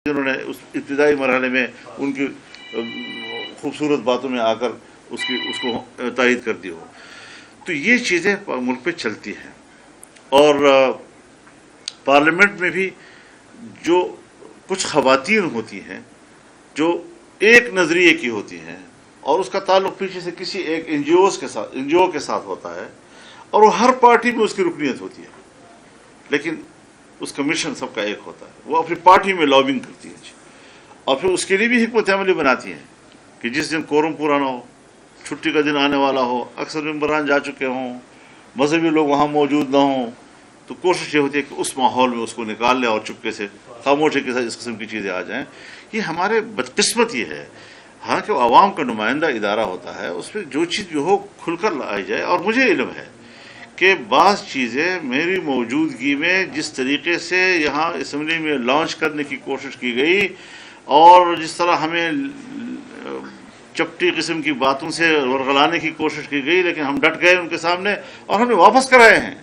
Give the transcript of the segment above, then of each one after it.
جنہوں نے اس ابتدائی مرحلے میں ان کی خوبصورت باتوں میں آ کر اس کو تائید کر دی ہو. تو یہ چیزیں ملک پہ چلتی ہیں. اور پارلیمنٹ میں بھی جو کچھ خواتین ہوتی ہیں جو ایک نظریے کی ہوتی ہیں اور اس کا تعلق پیچھے سے کسی ایک این جی او کے ساتھ ہوتا ہے اور وہ ہر پارٹی میں اس کی رکنیت ہوتی ہے، لیکن اس کا مشن سب کا ایک ہوتا ہے. وہ اپنی پارٹی میں لابنگ کرتی ہے اور پھر اس کے لیے بھی حکمت عملی بناتی ہیں کہ جس دن کورم پورا نہ ہو، چھٹی کا دن آنے والا ہو، اکثر ممبران جا چکے ہوں، مذہبی لوگ وہاں موجود نہ ہوں، تو کوشش یہ ہوتی ہے کہ اس ماحول میں اس کو نکال لے اور چپکے سے خاموشی کے ساتھ اس قسم کی چیزیں آ جائیں. یہ ہمارے بدقسمت یہ ہے. حالانکہ وہ عوام کا نمائندہ ادارہ ہوتا ہے، اس میں جو چیز بھی ہو کھل کر لائی جائے. اور مجھے علم ہے کہ بعض چیزیں میری موجودگی میں جس طریقے سے یہاں اسمبلی میں لانچ کرنے کی کوشش کی گئی اور جس طرح ہمیں چپٹی قسم کی باتوں سے ورغلانے کی کوشش کی گئی، لیکن ہم ڈٹ گئے ان کے سامنے اور ہمیں واپس کرائے ہیں.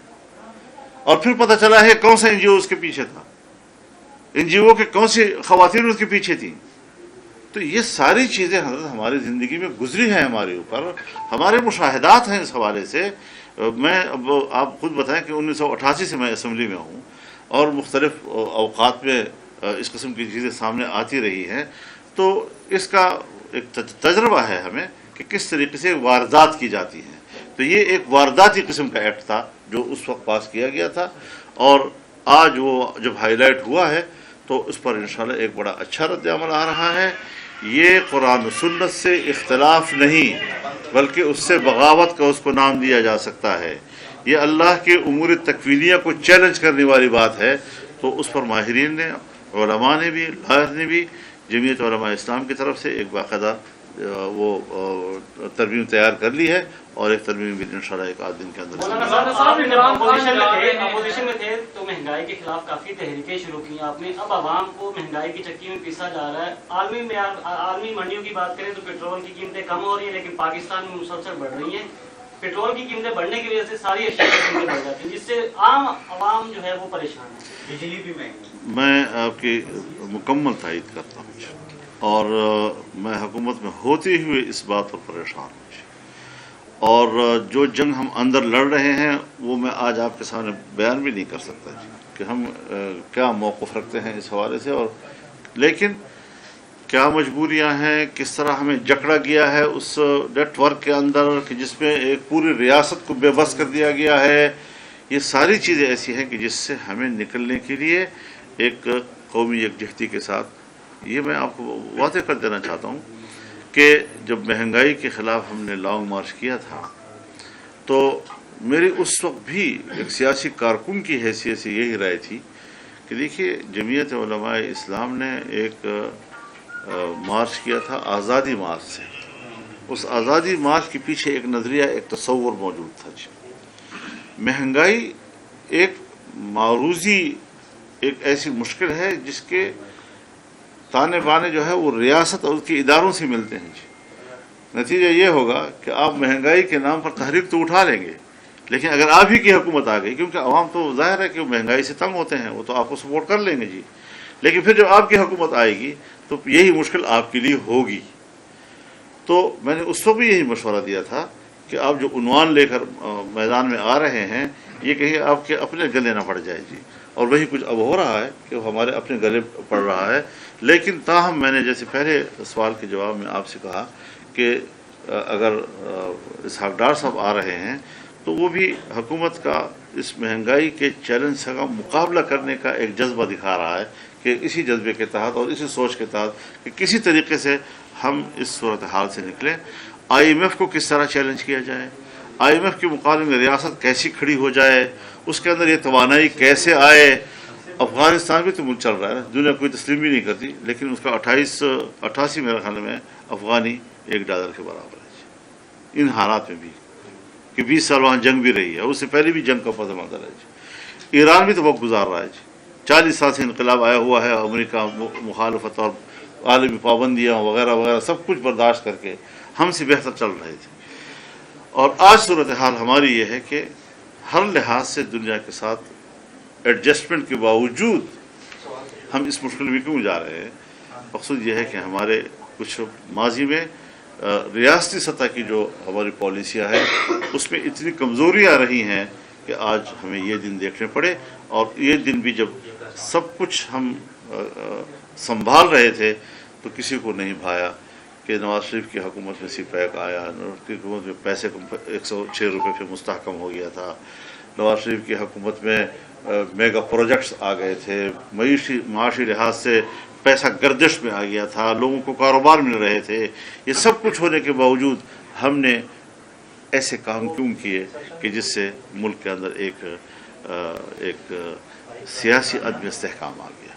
اور پھر پتہ چلا ہے کون سا این جی او اس کے پیچھے تھا، این جی او کے کون سی خواتین اس کے پیچھے تھیں. تو یہ ساری چیزیں حضرت ہماری زندگی میں گزری ہیں، ہمارے اوپر ہمارے مشاہدات ہیں. اس حوالے سے میں اب آپ خود بتائیں کہ 1988 سے میں اسمبلی میں ہوں اور مختلف اوقات میں اس قسم کی چیزیں سامنے آتی رہی ہیں. تو اس کا ایک تجربہ ہے ہمیں کہ کس طریقے سے واردات کی جاتی ہیں. تو یہ ایک وارداتی قسم کا ایکٹ تھا جو اس وقت پاس کیا گیا تھا، اور آج وہ جب ہائی لائٹ ہوا ہے تو اس پر انشاءاللہ ایک بڑا اچھا رد عمل آ رہا ہے. یہ قرآن و سنت سے اختلاف نہیں بلکہ اس سے بغاوت کا اس کو نام دیا جا سکتا ہے. یہ اللہ کے امور تکوینیہ کو چیلنج کرنے والی بات ہے. تو اس پر ماہرین نے، علماء نے بھی، لاہر نے بھی، جمعیت علماء اسلام کی طرف سے ایک باقاعدہ وہ ترمیم تیار کر لی ہے، اور ایک ترمیم بھی انشاءاللہ ایک آدھ دن کے اندر. اپوزیشن میں تھے تو مہنگائی کے خلاف کافی تحریکیں شروع کی آپ نے. اب عوام کو مہنگائی کی چکی میں پیسا جا رہا ہے. عالمی منڈیوں کی بات کریں تو پیٹرول کی قیمتیں کم ہو رہی ہیں، لیکن پاکستان میں مسلسل بڑھ رہی ہیں. پیٹرول کی قیمتیں بڑھنے کی وجہ سے ساری اشیاء کی قیمتیں بڑھ جاتی ہیں، جس سے عام عوام جو ہے وہ پریشان ہے. بجلی بھی مہنگی. میں آپ کی مکمل تائید کرتا ہوں اور میں حکومت میں ہوتے ہوئے اس بات پر پریشان ہوں. اور جو جنگ ہم اندر لڑ رہے ہیں وہ میں آج آپ کے سامنے بیان بھی نہیں کر سکتا کہ ہم کیا موقف رکھتے ہیں اس حوالے سے، اور لیکن کیا مجبوریاں ہیں، کس طرح ہمیں جکڑا گیا ہے اس نیٹ ورک کے اندر کہ جس میں ایک پوری ریاست کو بے بس کر دیا گیا ہے. یہ ساری چیزیں ایسی ہیں کہ جس سے ہمیں نکلنے کے لیے ایک قومی یکجہتی کے ساتھ، یہ میں آپ کو واضح کر دینا چاہتا ہوں کہ جب مہنگائی کے خلاف ہم نے لانگ مارچ کیا تھا تو میری اس وقت بھی ایک سیاسی کارکن کی حیثیت سے یہی رائے تھی کہ دیکھیے جمعیت علماء اسلام نے ایک مارچ کیا تھا آزادی مارچ سے. اس آزادی مارچ کے پیچھے ایک نظریہ، ایک تصور موجود تھا. مہنگائی ایک معروضی، ایک ایسی مشکل ہے جس کے تانے بانے جو ہے وہ ریاست اور اس کے اداروں سے ملتے ہیں. نتیجہ یہ ہوگا کہ آپ مہنگائی کے نام پر تحریک تو اٹھا لیں گے، لیکن اگر آپ ہی کی حکومت آ گئی، کیونکہ عوام تو ظاہر ہے کہ وہ مہنگائی سے تنگ ہوتے ہیں، وہ تو آپ کو سپورٹ کر لیں گے جی، لیکن پھر جب آپ کی حکومت آئے گی تو یہی مشکل آپ کے لیے ہوگی. تو میں نے اس کو بھی یہی مشورہ دیا تھا کہ آپ جو عنوان لے کر میدان میں آ رہے ہیں یہ کہیں آپ کے اپنے گلے نہ پڑ جائے جی. اور وہی کچھ اب ہو رہا ہے کہ وہ ہمارے اپنے گلے پڑ رہا ہے. لیکن تاہم میں نے جیسے پہلے سوال کے جواب میں آپ سے کہا کہ اگر اسحاق ڈار صاحب آ رہے ہیں تو وہ بھی حکومت کا اس مہنگائی کے چیلنج کا مقابلہ کرنے کا ایک جذبہ دکھا رہا ہے کہ اسی جذبے کے تحت اور اسی سوچ کے تحت کہ کسی طریقے سے ہم اس صورتحال سے نکلیں. آئی ایم ایف کو کس طرح چیلنج کیا جائے، آئی ایم ایف کے مقابلے میں ریاست کیسی کھڑی ہو جائے، اس کے اندر یہ توانائی کیسے آئے. افغانستان بھی تو ملک چل رہا ہے، دنیا کوئی تسلیم بھی نہیں کرتی، لیکن اس کا 88 میرے خیال میں افغانی $1 کے برابر ہے ان حالات میں بھی کہ 20 سال وہاں جنگ بھی رہی ہے، اس سے پہلے بھی جنگ کا پس منظر ہے. ایران بھی تو وقت گزار رہا ہے 40 سال سے انقلاب آیا ہوا ہے، امریکہ مخالفت اور عالمی پابندیاں وغیرہ وغیرہ سب کچھ برداشت کر کے ہم سے بہتر چل رہے تھے. اور آج صورتحال ہماری یہ ہے کہ ہر لحاظ سے دنیا کے ساتھ ایڈجسٹمنٹ کے باوجود ہم اس مشکل میں کیوں جا رہے ہیں؟ مقصود یہ ہے کہ ہمارے کچھ ماضی میں ریاستی سطح کی جو ہماری پالیسیاں ہیں اس میں اتنی کمزوریاں رہی ہیں کہ آج ہمیں یہ دن دیکھنے پڑے، اور یہ دن بھی جب سب کچھ ہم سنبھال رہے تھے تو کسی کو نہیں بھایا کہ نواز شریف کی حکومت میں سی پیک آیا، نواز کی حکومت میں پیسے 106 روپے پہ مستحکم ہو گیا تھا، نواز شریف کی حکومت میں میگا پروجیکٹس آ گئے تھے، معاشی لحاظ سے پیسہ گردش میں آ گیا تھا، لوگوں کو کاروبار مل رہے تھے۔ یہ سب کچھ ہونے کے باوجود ہم نے ایسے کام کیوں کیے کہ جس سے ملک کے اندر ایک سیاسی عدم استحکام آ گیا؟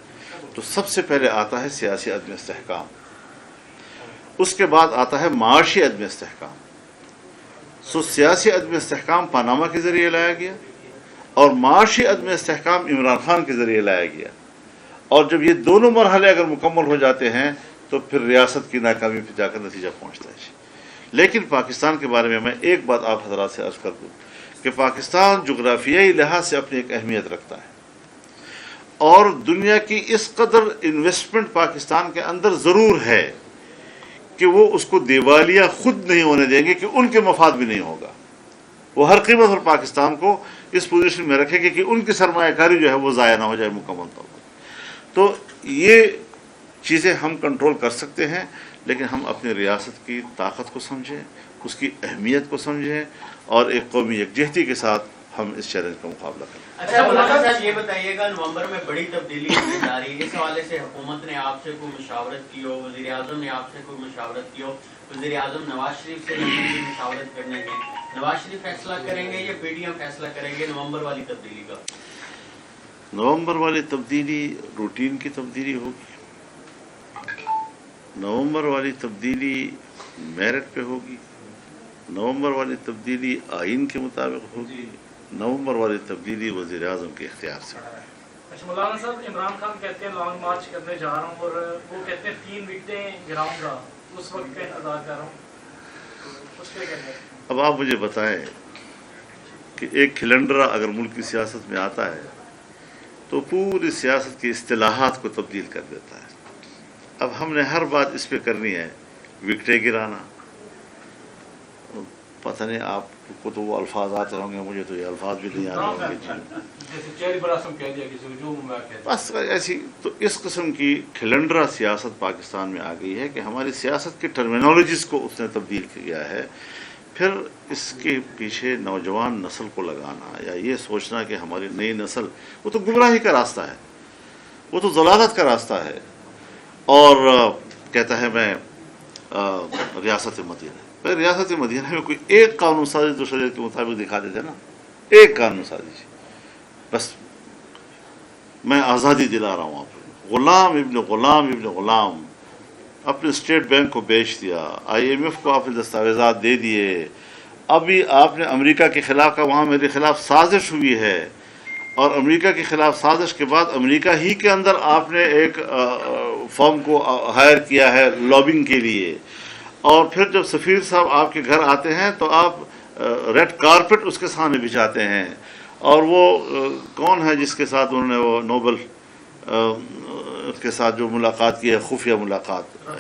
تو سب سے پہلے آتا ہے سیاسی عدم استحکام، اس کے بعد آتا ہے معاشی عدم استحکام۔ سیاسی عدم استحکام پاناما کے ذریعے لایا گیا، اور معاشی عدم استحکام عمران خان کے ذریعے لایا گیا، اور جب یہ دونوں مرحلے اگر مکمل ہو جاتے ہیں تو پھر ریاست کی ناکامی پہ جا کر نتیجہ پہنچتا ہے۔ لیکن پاکستان کے بارے میں ایک بات آپ حضرات سے عرض کر دوں کہ پاکستان جغرافیائی لحاظ سے اپنی ایک اہمیت رکھتا ہے، اور دنیا کی اس قدر انویسٹمنٹ پاکستان کے اندر ضرور ہے کہ وہ اس کو دیوالیہ خود نہیں ہونے دیں گے کہ ان کے مفاد بھی نہیں ہوگا۔ وہ ہر قیمت پر پاکستان کو اس پوزیشن میں رکھے گی کہ ان کی سرمایہ کاری جو ہے وہ ضائع نہ ہو جائے مکمل طور پر۔ تو یہ چیزیں ہم کنٹرول کر سکتے ہیں، لیکن ہم اپنی ریاست کی طاقت کو سمجھیں، اس کی اہمیت کو سمجھیں، اور ایک قومی یکجہتی کے ساتھ ہم اس چیلنج کا مقابلہ کریں۔ اچھا مولانا صاحب یہ بتائیے گا، نومبر میں بڑی تبدیلی ہونے جا رہی ہے، اس حوالے سے حکومت نے آپ سے کوئی مشاورت کی ہو، وزیر اعظم نے آپ سے کوئی مشاورت کی ہو؟ وزیر اعظم نواز شریف سے مشاورت کرنے میں نواز شریف فیصلہ کریں گے یا پی ڈی ایم فیصلہ کریں گے نومبر والی تبدیلی کا؟ نومبر والی تبدیلی روٹین کی تبدیلی ہوگی، نومبر والی تبدیلی میرٹ پہ ہوگی، نومبر والی تبدیلی آئین کے مطابق ہوگی، نومبر والی تبدیلی وزیر اعظم کے اختیار سے ہوگی۔ اچھا مولانا صاحب، عمران خان کہتے ہیں لانگ مارچ کرنے جا رہا ہوں، اور وہ کہتے ہیں 3 وکٹیں گراؤں گا، اس وقت کا انتظار کر رہا ہوں، اس پہ کہتے ہیں۔ اب آپ مجھے بتائیں کہ ایک کھلنڈرا اگر ملک کی سیاست میں آتا ہے تو پوری سیاست کی اصطلاحات کو تبدیل کر دیتا ہے۔ اب ہم نے ہر بات اس پہ کرنی ہے، وکٹیں گرانا۔ پتہ نہیں آپ کو تو وہ الفاظ آتے ہوں گے، مجھے تو یہ الفاظ بھی نہیں آتے ہوں گے۔ بس ایسی تو اس قسم کی کھلنڈرا سیاست پاکستان میں آ گئی ہے کہ ہماری سیاست کی ٹرمینالوجیز کو اس نے تبدیل کیا ہے۔ پھر اس کے پیچھے نوجوان نسل کو لگانا یا یہ سوچنا کہ ہماری نئی نسل، وہ تو گمراہی کا راستہ ہے، وہ تو ضلالت کا راستہ ہے، اور کہتا ہے میں ریاست مدینہ۔ ریاست مدینہ میں کوئی ایک قانون سازی تو شریعت کے مطابق دکھا دیتے نا، ایک قانون سازی، بس میں آزادی دلا رہا ہوں آپ کو۔ غلام ابن غلام اپنے اسٹیٹ بینک کو بیچ دیا، IMF کو آپ نے دستاویزات دے دیے، ابھی آپ نے امریکہ کے خلاف کا وہاں میرے خلاف سازش ہوئی ہے، اور امریکہ کے خلاف سازش کے بعد امریکہ ہی کے اندر آپ نے ایک فرم کو ہائر کیا ہے لابنگ کے لیے، اور پھر جب سفیر صاحب آپ کے گھر آتے ہیں تو آپ ریڈ کارپٹ اس کے سامنے بچھاتے ہیں، اور وہ کون ہے جس کے ساتھ انہوں نے وہ نوبل کے ساتھ جو ملاقات کی ہے، خفیہ ملاقات،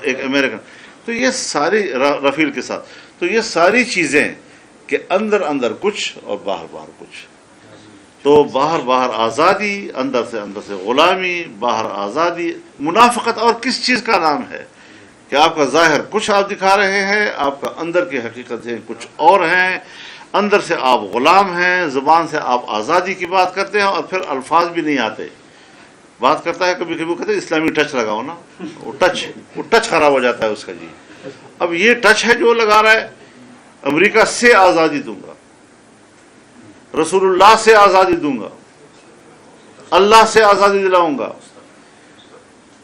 ایک امریکن، تو یہ ساری رفیل کے ساتھ، تو یہ ساری چیزیں کہ اندر اندر کچھ اور باہر باہر کچھ، تو باہر آزادی، اندر سے غلامی، باہر آزادی، منافقت اور کس چیز کا نام ہے کہ آپ کا ظاہر کچھ آپ دکھا رہے ہیں، آپ کا اندر کی حقیقتیں کچھ اور ہیں، اندر سے آپ غلام ہیں، زبان سے آپ آزادی کی بات کرتے ہیں، اور پھر الفاظ بھی نہیں آتے۔ بات کرتا ہے کبھی کبھی کہتے ہیں اسلامی ٹچ لگاؤ نا، وہ ٹچ خراب ہو جاتا ہے اس کا۔ جی اب یہ ٹچ ہے جو لگا رہا ہے، امریکہ سے آزادی دوں گا، رسول اللہ سے آزادی دوں گا، اللہ سے آزادی دلاؤں گا،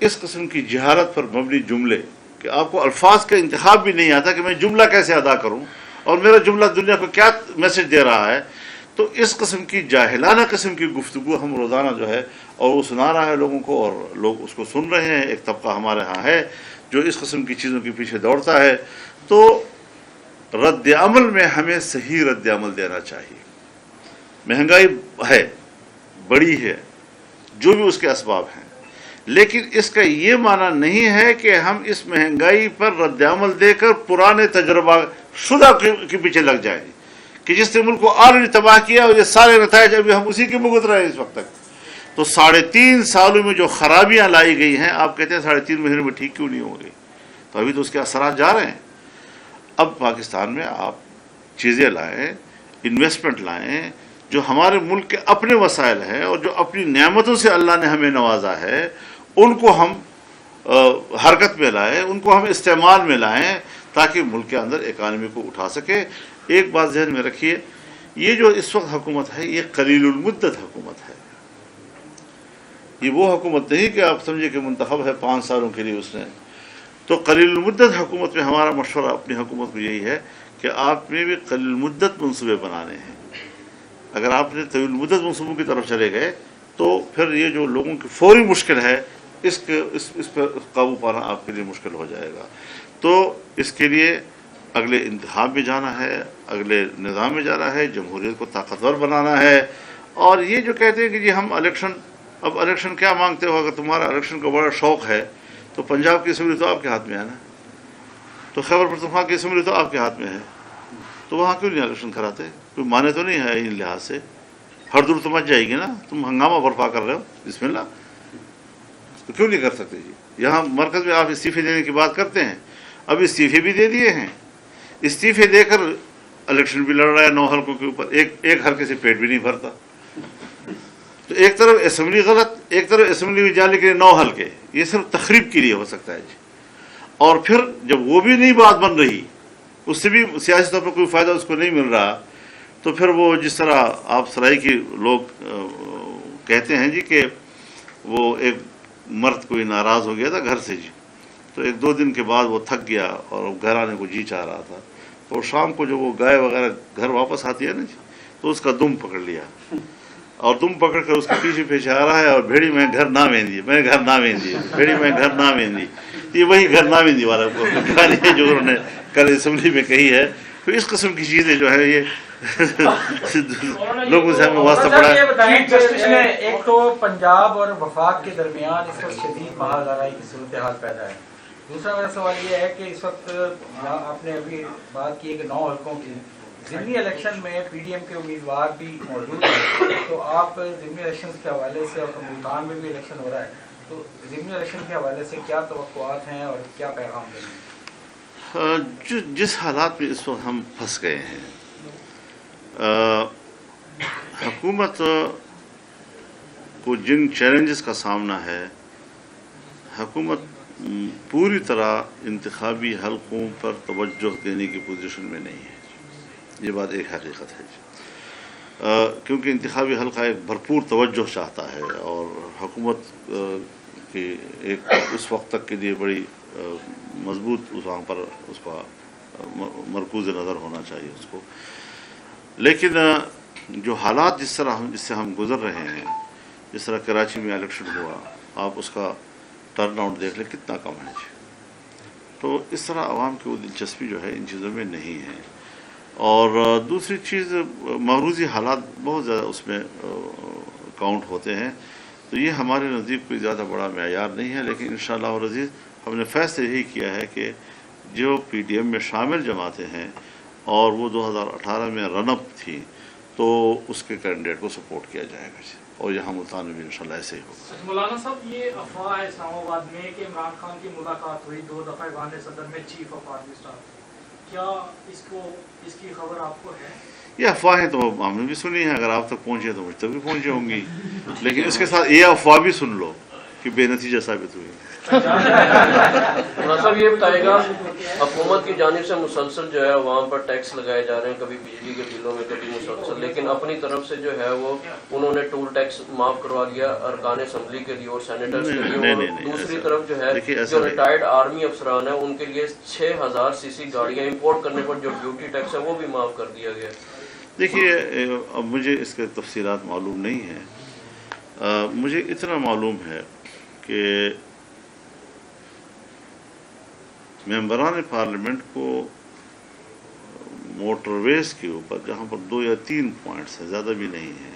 اس قسم کی جہالت پر مبنی جملے کہ آپ کو الفاظ کا انتخاب بھی نہیں آتا کہ میں جملہ کیسے ادا کروں، اور میرا جملہ دنیا کو کیا میسج دے رہا ہے۔ تو اس قسم کی جاہلانہ قسم کی گفتگو ہم روزانہ جو ہے، اور وہ سنا رہا ہے لوگوں کو، اور لوگ اس کو سن رہے ہیں۔ ایک طبقہ ہمارے ہاں ہے جو اس قسم کی چیزوں کے پیچھے دوڑتا ہے۔ تو رد عمل میں ہمیں صحیح رد عمل دینا چاہیے۔ مہنگائی ہے، بڑی ہے، جو بھی اس کے اسباب ہیں، لیکن اس کا یہ معنی نہیں ہے کہ ہم اس مہنگائی پر رد عمل دے کر پرانے تجربہ شدہ کے پیچھے لگ جائیں کہ جس نے ملک کو آلریڈی تباہ کیا، اور یہ سارے نتائج ابھی ہم اسی کے بھگت رہے ہیں اس وقت تک۔ تو 3.5 سالوں میں جو خرابیاں لائی گئی ہیں، آپ کہتے ہیں 3.5 مہینے میں ٹھیک کیوں نہیں ہوں گے؟ تو ابھی تو اس کے اثرات جا رہے ہیں۔ اب پاکستان میں آپ چیزیں لائیں، انویسٹمنٹ لائیں، جو ہمارے ملک کے اپنے وسائل ہیں اور جو اپنی نعمتوں سے اللہ نے ہمیں نوازا ہے، ان کو ہم حرکت میں لائیں، ان کو ہم استعمال میں لائیں تاکہ ملک کے اندر اکانومی کو اٹھا سکے۔ ایک بات ذہن میں رکھیے، یہ جو اس وقت حکومت ہے یہ قلیل المدت حکومت ہے، یہ وہ حکومت نہیں کہ آپ سمجھے کہ منتخب ہے 5 سالوں کے لیے اس نے۔ تو قلیل المدت حکومت میں ہمارا مشورہ اپنی حکومت کو یہی ہے کہ آپ نے بھی قلیل المدت منصوبے بنانے ہیں۔ اگر آپ نے طویل مدت منصوبوں کی طرف چلے گئے تو پھر یہ جو لوگوں کی فوری مشکل ہے اس پر قابو پانا آپ کے لیے مشکل ہو جائے گا۔ تو اس کے لیے اگلے انتخاب میں جانا ہے، اگلے نظام میں جانا ہے، جمہوریت کو طاقتور بنانا ہے۔ اور یہ جو کہتے ہیں کہ جی ہم اب الیکشن کیا مانگتے ہو؟ اگر تمہارا الیکشن کا بڑا شوق ہے تو پنجاب کی اسمبلی تو آپ کے ہاتھ میں ہے نا، تو خیبر پختونخوا کی اسمبلی تو آپ کے ہاتھ میں ہے، تو وہاں کیوں نہیں الیکشن کراتے؟ کوئی مانے تو نہیں ہے ان لحاظ سے؟ ہر دور تو مچ جائے گی نا، تم ہنگامہ برپا کر رہے ہو، بسم اللہ، تو کیوں نہیں کر سکتے جی؟ یہاں مرکز میں آپ استعفے دینے کی بات کرتے ہیں، اب استعفے بھی دے دیے ہیں، استعفے دے کر الیکشن بھی لڑ رہا ہے 9 حلقوں کے اوپر، ایک حلقے سے پیٹ بھی نہیں بھرتا۔ تو ایک طرف اسمبلی غلط، ایک طرف اسمبلی میں جانے کے لیے 9 حلقے، یہ صرف تخریب کے لیے ہو سکتا ہے جی۔ اور پھر جب وہ بھی نہیں بات بن رہی، اس سے بھی سیاسی طور پر کوئی فائدہ اس کو نہیں مل رہا، تو پھر وہ جس طرح آپ سرائی کے لوگ کہتے ہیں جی کہ وہ ایک مرد کوئی ناراض ہو گیا تھا گھر سے جی، تو 1-2 دن کے بعد وہ تھک گیا اور گھر آنے کو جی چاہ رہا تھا، تو شام کو جو وہ گائے وغیرہ گھر واپس آتی ہے نا جی، تو اس کا دم پکڑ لیا اور دم پکڑ کر اس کے پیچھے آ رہا ہے، اور بھیڑی میں گھر نہ ویندی، میں گھر نہ ویندی، بھیڑی میں گھر نہ ویندی، یہ وہی گھر نہ ویندی والا کہانی ہے جو انہوں نے کل اسمبلی میں کہی ہے۔ تو اس قسم کی چیزیں جو ہے یہ لوگوں سے ہمیں واسطہ پڑا ہے۔ چیف جسٹس نے ایک تو پنجاب اور وفاق کے درمیان اس وقت شدید مہاگائی کی صورتحال پیدا ہے، دوسرا میرا سوال یہ ہے کہ اس وقت آپ نے ابھی بات کی ہے کہ 9 حلقوں کی ضمنی الیکشن میں پی ڈی ایم کے امیدوار بھی موجود ہیں، تو آپ ضمنی الیکشن کے حوالے سے، اور ملتان میں بھی الیکشن ہو رہا ہے، تو ضمنی الیکشن کے حوالے سے کیا توقعات ہیں اور کیا پیغام دیں گے؟ جس حالات میں اس وقت ہم پھنس گئے ہیں، حکومت کو جن چیلنجز کا سامنا ہے، حکومت پوری طرح انتخابی حلقوں پر توجہ دینے کی پوزیشن میں نہیں ہے، یہ بات ایک حقیقت ہے جی، کیونکہ انتخابی حلقہ ایک بھرپور توجہ چاہتا ہے اور حکومت کی ایک اس وقت تک کے لیے بڑی مضبوط وہاں پر اس کا مرکوز نظر ہونا چاہیے اس کو۔ لیکن جو حالات جس سے ہم گزر رہے ہیں، جس طرح کراچی میں الیکشن ہوا، آپ اس کا ٹرن آؤٹ دیکھ لیں کتنا کم ہے جی، تو اس طرح عوام کی وہ دلچسپی جو ہے ان چیزوں میں نہیں ہے۔ اور دوسری چیز، معروضی حالات بہت زیادہ اس میں کاؤنٹ ہوتے ہیں، تو یہ ہمارے نزدیک کوئی زیادہ بڑا معیار نہیں ہے۔ لیکن انشاءاللہ العزیز ہم نے فیصلہ یہی کیا ہے کہ جو پی ڈی ایم میں شامل جماعتیں ہیں اور وہ 2018 میں رن اپ تھی، تو اس کے کینڈیڈیٹ کو سپورٹ کیا جائے گا جی، اور یہاں ملتان میں بھی انشاءاللہ ایسے ہی ہوگا۔ مولانا صاحب، یہ افواہ ہے اسلام آباد میں کہ عمران خان کی ملاقات ہوئی 2 دفعہ ایوان صدر میں چیف آف آرمی اسٹاف، کیا اس کی خبر آپ کو ہے؟ یہ افواہیں تو ہم نے بھی سنی ہیں، اگر آپ تک پہنچے تو مجھ تک بھی پہنچی ہوں گی، لیکن اس کے ساتھ یہ افواہ بھی سن لو کہ بے نتیجہ ثابت ہوئی۔ صاحب یہ بتائے گا، حکومت کی جانب سے مسلسل جو ہے عوام پر ٹیکس لگائے جا رہے ہیں، کبھی بجلی کے بلوں میں، کبھی مسلسل، لیکن اپنی طرف سے جو ہے وہ انہوں نے ٹول ٹیکس معاف کروا دیا ارکان اسمبلی کے لیے اور سینیٹرز کے لیے، اور دوسری طرف جو ہے جو ریٹائرڈ آرمی افسران ہیں ان کے لیے 6000 cc گاڑیاں امپورٹ کرنے پر جو ڈیوٹی ٹیکس ہے وہ بھی معاف کر دیا گیا۔ دیکھیے، اب مجھے اس کے تفصیلات معلوم نہیں ہیں، مجھے اتنا معلوم ہے کہ ممبران پارلیمنٹ کو موٹر ویز کے اوپر، جہاں پر 2 یا 3 پوائنٹس ہیں، زیادہ بھی نہیں ہیں،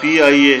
PIA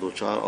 2-4